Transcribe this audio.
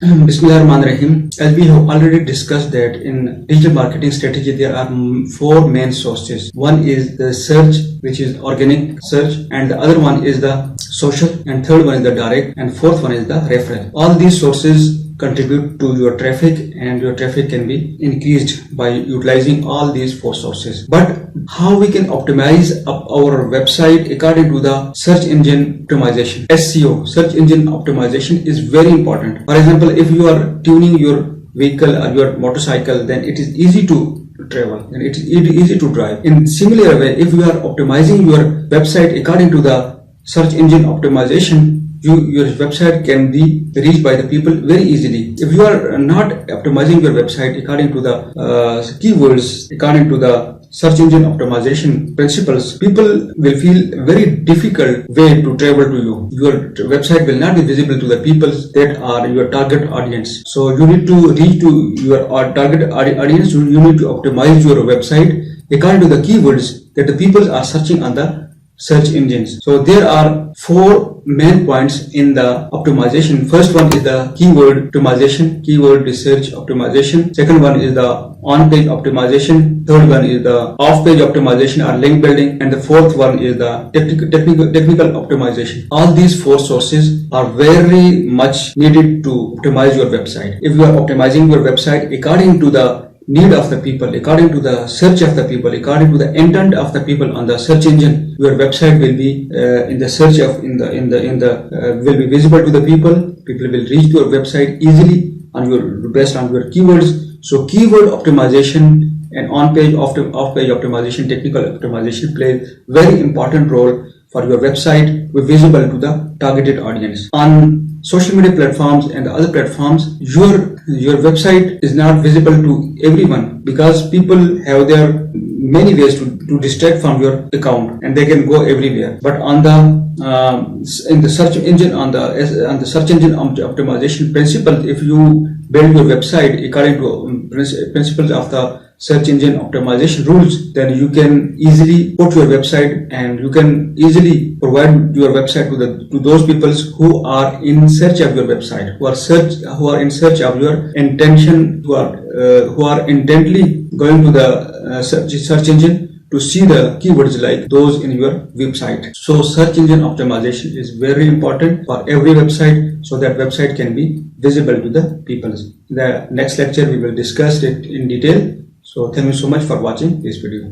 Bismillahirrahmanirrahim. As we have already discussed that in digital marketing strategy, there are four main sources. One is the search, which is organic search, and the other one is the social, and third one is the direct, and fourth one is the referral. All these sources contribute to your traffic, and your traffic can be increased by utilizing all these four sources. But how we can optimize our website according to the search engine optimization? SEO, search engine optimization, is very important. For example, if you are tuning your vehicle or your motorcycle, then it is easy to travel and it is easy to drive. In similar way, if you are optimizing your website according to the search engine optimization, your website can be reached by the people very easily. If you are not optimizing your website according to the keywords, according to the search engine optimization principles, people will feel very difficult way to travel to you. Your website will not be visible to the people that are your target audience. So you need to reach to your target audience. You need to optimize your website according to the keywords that the people are searching on the search engines. So there are four main points in the optimization. First one is the keyword optimization, keyword research optimization. Second one is the on-page optimization. Third one is the off-page optimization or link building, and the fourth one is the technical optimization. All these four sources are very much needed to optimize your website. If you are optimizing your website according to the need of the people, according to the search of the people, according to the intent of the people on the search engine, your website will be in the search of will be visible to the people. People will reach your website easily based on your keywords. So keyword optimization and on-page, off-page optimization, technical optimization play very important role for your website to be visible to the targeted audience. On social media platforms and the other platforms, your website is not visible to everyone because people have their many ways to distract from your account, and they can go everywhere. But on the in the search engine on the search engine optimization principle, if you build your website according to principles of the search engine optimization rules, then you can easily put your website and you can easily provide your website to those people who are in search of your website, who are in search of your intention, who are intently going to the search engine to see the keywords like those in your website. So search engine optimization is very important for every website, so that website can be visible to the people. In the next lecture we will discuss it in detail. So thank you so much for watching this video.